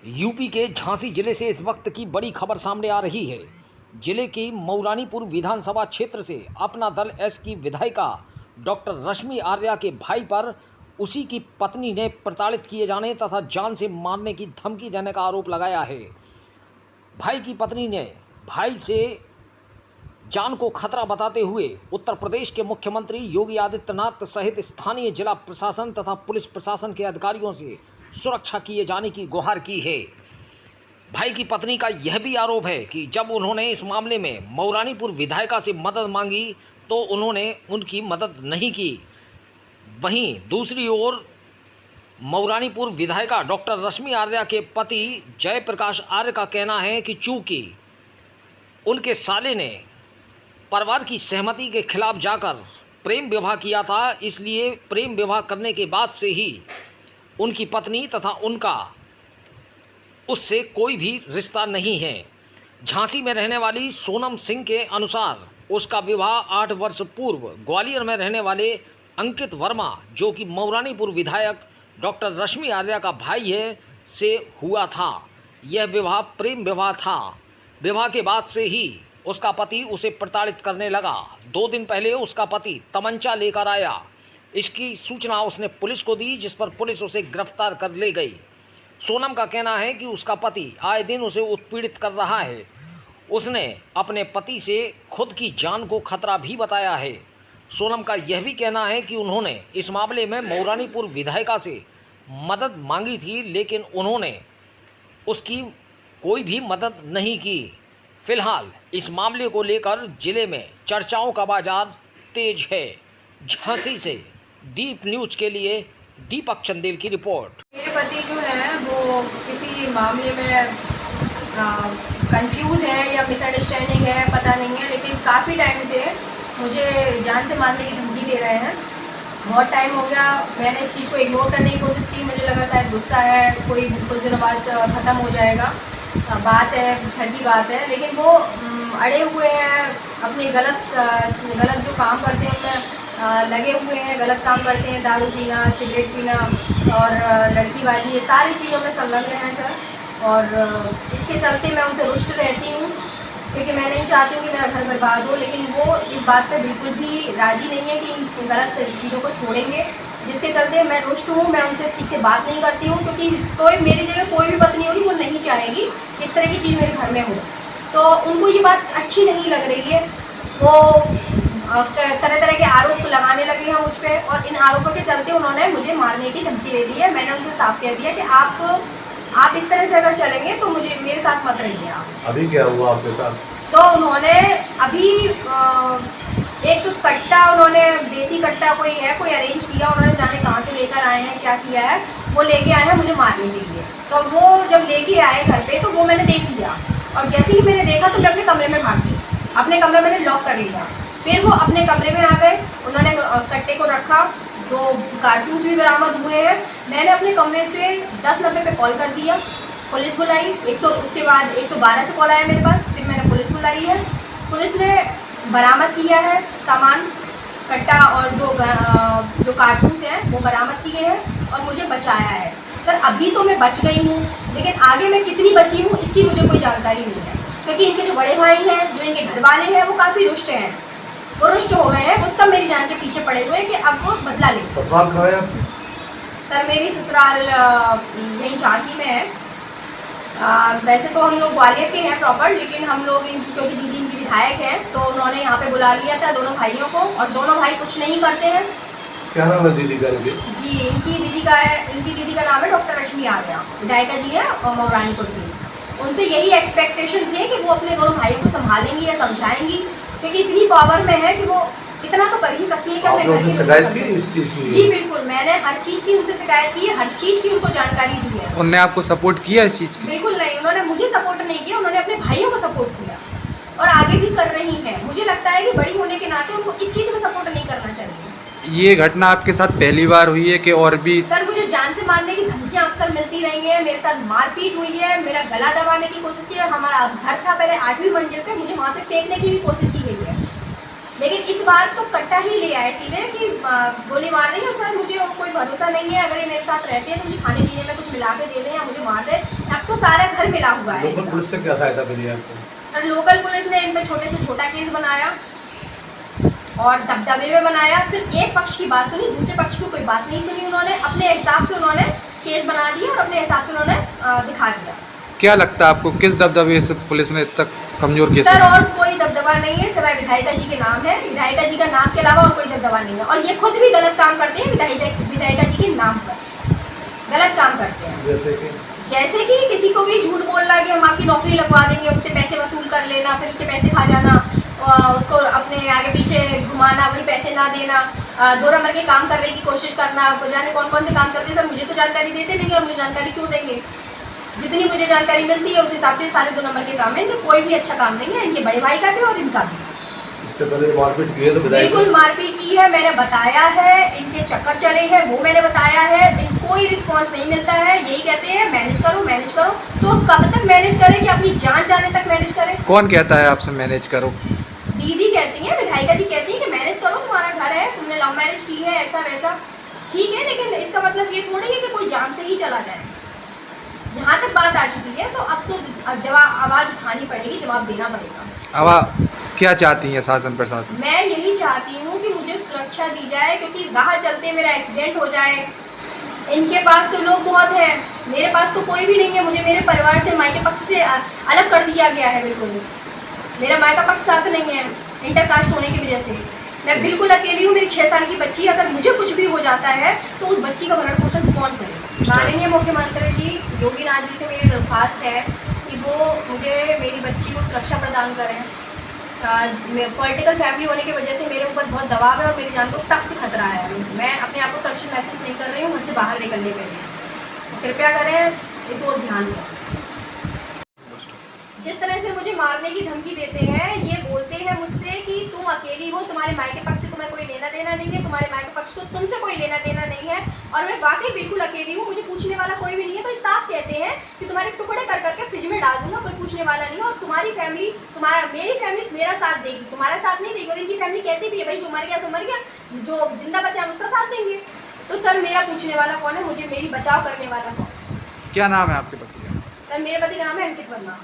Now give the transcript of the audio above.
UP के झांसी जिले से इस वक्त की बड़ी खबर सामने आ रही है। जिले की मऊरानीपुर विधानसभा क्षेत्र से अपना दल एस की विधायिका डॉक्टर रश्मि आर्या के भाई पर उसी की पत्नी ने प्रताड़ित किए जाने तथा जान से मारने की धमकी देने का आरोप लगाया है। भाई की पत्नी ने भाई से जान को खतरा बताते हुए उत्तर प्रदेश के मुख्यमंत्री योगी आदित्यनाथ सहित स्थानीय जिला प्रशासन तथा पुलिस प्रशासन के अधिकारियों से सुरक्षा किए जाने की गुहार की है। भाई की पत्नी का यह भी आरोप है कि जब उन्होंने इस मामले में मऊरानीपुर विधायिका से मदद मांगी तो उन्होंने उनकी मदद नहीं की। वहीं दूसरी ओर मऊरानीपुर विधायिका डॉक्टर रश्मि आर्या के पति जयप्रकाश आर्य का कहना है कि चूंकि उनके साले ने परिवार की सहमति के खिलाफ जाकर प्रेम विवाह किया था, इसलिए प्रेम विवाह करने के बाद से ही उनकी पत्नी तथा उनका उससे कोई भी रिश्ता नहीं है। झांसी में रहने वाली सोनम सिंह के अनुसार उसका विवाह 8 वर्ष पूर्व ग्वालियर में रहने वाले अंकित वर्मा, जो कि मऊरानीपुर विधायक डॉक्टर रश्मि आर्या का भाई है, से हुआ था। यह विवाह प्रेम विवाह था। विवाह के बाद से ही उसका पति उसे प्रताड़ित करने लगा। 2 दिन पहले उसका पति तमंचा लेकर आया। इसकी सूचना उसने पुलिस को दी, जिस पर पुलिस उसे गिरफ्तार कर ले गई। सोनम का कहना है कि उसका पति आए दिन उसे उत्पीड़ित कर रहा है। उसने अपने पति से खुद की जान को खतरा भी बताया है। सोनम का यह भी कहना है कि उन्होंने इस मामले में मऊरानीपुर विधायिका से मदद मांगी थी, लेकिन उन्होंने उसकी कोई भी मदद नहीं की। फिलहाल इस मामले को लेकर जिले में चर्चाओं का बाजार तेज है। झांसी से दीप न्यूज के लिए दीपक चंदेल की रिपोर्ट। मेरे पति जो है वो किसी मामले में कंफ्यूज है या मिसअंडरस्टैंडिंग है, पता नहीं है, लेकिन काफ़ी टाइम से मुझे जान से मारने की धमकी दे रहे हैं। बहुत टाइम हो गया, मैंने इस चीज़ को इग्नोर करने की कोशिश की। मुझे लगा शायद गुस्सा है, कोई कुछ दिनों बाद ख़त्म हो जाएगा, बात है, घर की बात है, लेकिन वो अड़े हुए हैं, अपने गलत जो काम करते हैं उनमें लगे हुए हैं, गलत काम करते हैं, दारू पीना, सिगरेट पीना और लड़कीबाजी, ये सारी चीज़ों में संलग्न हैं सर। और इसके चलते मैं उनसे रुष्ट रहती हूँ, क्योंकि मैं नहीं चाहती हूँ कि मेरा घर बर्बाद हो, लेकिन वो इस बात पे बिल्कुल भी राज़ी नहीं है कि इन गलत चीज़ों को छोड़ेंगे, जिसके चलते मैं रुष्ट हूँ। मैं उनसे ठीक से बात नहीं करती हूँ, क्योंकि कोई मेरी जगह कोई भी पत्नी होगी वो नहीं चाहेगी कि इस तरह की चीज़ मेरे घर में हो। तो उनको ये बात अच्छी नहीं लग रही है। वो तरह तरह के आरोप लगाने लगे हैं मुझ पर, और इन आरोपों के चलते उन्होंने मुझे मारने की धमकी दे दी है। मैंने उनसे साफ कह दिया कि आप इस तरह से अगर चलेंगे तो मेरे साथ मत रहिए आप। अभी क्या हुआ आपके साथ? तो उन्होंने अभी एक कट्टा, उन्होंने देसी कट्टा कोई अरेंज किया, उन्होंने जाने कहाँ से लेकर आए हैं, क्या किया है, वो लेके आए हैं मुझे मारने के लिए। तो वो जब लेके आए घर पे तो वो मैंने देख लिया, और जैसे ही मैंने देखा तो मैं अपने कमरे में भाग गई। अपने कमरे मैंने लॉक कर लिया। फिर वो अपने कमरे में आ गए, उन्होंने कट्टे को रखा, 2 कारतूस भी बरामद हुए हैं। मैंने अपने कमरे से 1090 पे कॉल कर दिया, पुलिस बुलाई। उसके बाद 112 से कॉल आया मेरे पास, फिर मैंने पुलिस बुलाई है। पुलिस ने बरामद किया है सामान, कट्टा और 2 जो कारतूस हैं वो बरामद किए हैं और मुझे बचाया है। सर अभी तो मैं बच गई हूँ, लेकिन आगे मैं कितनी बची हूँ इसकी मुझे कोई जानकारी नहीं है, क्योंकि इनके जो बड़े भाई हैं, जो इनके घर वाले हैं, वो काफ़ी रुष्ट हैं, वो रुष्ट हो गए हैं। वो सब मेरी जान के पीछे पड़े हुए हैं कि अब वो बदला लें। ससुराल कहाँ है आपकी? सर मेरी ससुराल यहीं झांसी में है। वैसे तो हम लोग ग्वालियर के हैं प्रॉपर, लेकिन हम लोग क्योंकि दीदी इनकी विधायक हैं तो उन्होंने यहाँ पे बुला लिया था दोनों भाइयों को, और दोनों भाई कुछ नहीं करते हैं। क्या नाम है दीदी का? जी इनकी दीदी का नाम है डॉक्टर रश्मि आर्या, विधायिका जी है और मऊरानीपुर की। उनसे यही एक्सपेक्टेशन थे कि वो अपने दोनों भाइयों को संभालेंगी या समझाएंगी, क्योंकि इतनी पावर में है कि वो इतना तो कर ही सकती है कि अपने घर की शिकायत की इस चीज़ की? जी बिल्कुल, मैंने हर चीज़ की उनसे शिकायत की है, हर चीज़ की उनको जानकारी दी है। उन्होंने आपको सपोर्ट किया इस चीज़ की? बिल्कुल नहीं, उन्होंने मुझे सपोर्ट नहीं किया, उन्होंने अपने भाइयों को सपोर्ट किया और आगे भी कर रही हैं। मुझे लगता है कि बड़ी होने के नाते उनको इस चीज़ में सपोर्ट नहीं करना चाहिए। ये घटना आपके साथ पहली बार हुई है कि और भी? सर मुझे जान से मारने की धमकियाँ अक्सर मिलती रही हैं, मेरे साथ मारपीट हुई है, मेरा गला दबाने की कोशिश की है। हमारा घर था पहले 8वीं मंजिल पे, मुझे वहाँ से फेंकने की भी कोशिश की गई है। लेकिन इस बार तो कट्टा ही ले आए सीधे कि गोली मार देंगे। और सर मुझे और कोई भरोसा नहीं है, अगर ये मेरे साथ रहते हैं तो मुझे खाने पीने में कुछ मिला के दे दें या मुझे मार दें। अब तो सारा घर मिला हुआ है। लोकल पुलिस से क्या सहायता मिली आपको? सर लोकल पुलिस ने इन पर छोटे से छोटा केस बनाया और दबदबे में बनाया। सिर्फ एक पक्ष की बात सुनी, दूसरे पक्ष की कोई बात नहीं सुनी। उन्होंने अपने हिसाब से उन्होंने केस बना दिया और अपने हिसाब से उन्होंने दिखा दिया। क्या लगता है आपको किस दबदबे से पुलिस ने तक कमजोर केस सर और कोई दबदबा नहीं है, सिवाय विधायिका जी के नाम है। विधायिका जी का नाम के अलावा और कोई दबदबा नहीं है। और ये खुद भी गलत काम करते हैं विधायिका जी के नाम पर गलत काम करते हैं। जैसे कि किसी को भी झूठ बोलना कि हम आपकी नौकरी लगवा देंगे, उससे पैसे वसूल कर लेना, फिर उसके पैसे खा जाना, उसको अपने आगे पीछे घुमाना, वही पैसे ना देना, 2 नंबर के काम करने की कोशिश करना। जाने कौन कौन से काम चलते हैं सर, मुझे तो जानकारी देते नहीं और मुझे जानकारी क्यों देंगे? जितनी मुझे जानकारी मिलती है उस हिसाब से सारे 2 नंबर के काम है। इनके कोई भी अच्छा काम नहीं है, इनके बड़े भाई का भी और इनका भी। इससे पहले मारपीट की है तो बिल्कुल मारपीट की है, मैंने बताया है। इनके चक्कर चले हैं वो मैंने बताया है। कोई रिस्पांस नहीं मिलता है, यही कहते हैं मैनेज करो मैनेज करो। तो कब तक मैनेज करें कि अपनी जान जाने तक मैनेज करें? कौन कहता है आपसे मैनेज करो? दीदी कहती हैं, विधायिका जी कहती हैं कि मैनेज करो, तुम्हारा घर है, तुमने लव मैरिज की है, ऐसा वैसा। ठीक है, लेकिन इसका मतलब ये थोड़ी है कि कोई जान से ही चला जाए। यहाँ तक बात आ चुकी है तो अब तो जवाब आवाज़ उठानी पड़ेगी, जवाब देना पड़ेगा। अब आप क्या चाहती हैं शासन प्रशासन? मैं यही चाहती हूँ कि मुझे सुरक्षा दी जाए, क्योंकि राह चलते मेरा एक्सीडेंट हो जाए। इनके पास तो लोग बहुत हैं, मेरे पास तो कोई भी नहीं है। मुझे मेरे परिवार से, मायके पक्ष से अलग कर दिया गया है। बिल्कुल मेरा मायका पक्ष साथ नहीं है, इंटरकास्ट होने की वजह से मैं बिल्कुल अकेली हूँ। मेरी 6 साल की बच्ची, अगर मुझे कुछ भी हो जाता है तो उस बच्ची का भरण पोषण कौन करे? माननीय मुख्यमंत्री जी योगी नाथ जी से मेरी दरख्वास्त है कि वो मुझे मेरी बच्ची को सुरक्षा प्रदान करें। पॉलिटिकल फैमिली होने की वजह से मेरे ऊपर बहुत दबाव है और मेरी जान को सख्त खतरा है। मैं अपने आप को सुरक्षित महसूस नहीं कर रही हूँ घर से बाहर निकलने के लिए। तो कृपया करें, इस ओर ध्यान दें। जिस तरह से मुझे मारने की धमकी देते हैं, ये बोलते हैं मुझसे कि तुम अकेली हो, तुम्हारे मायके पक्ष से तुम्हें कोई लेना देना नहीं है, तुम्हारे मायके पक्ष को तुमसे कोई लेना देना नहीं है। और मैं वाकई बिल्कुल अकेली हूँ, मुझे पूछने वाला कोई भी नहीं है। तो साफ कहते हैं कि तुम्हारे टुकड़े कर करके फ्रिज में डाल दूंगा, कोई पूछने वाला नहीं है। और तुम्हारी फैमिली, मेरी फैमिली मेरा साथ देगी, तुम्हारा साथ नहीं देगी। और इनकी फैमिली कहती भी है भाई जो मर गया सो मर गया, जो जिंदा बचा है उसका साथ देंगे। तो सर मेरा पूछने वाला कौन है, मुझे मेरी बचाव करने वाला कौन? क्या नाम है आपके पति का? सर मेरे पति का नाम है अंकित वर्मा।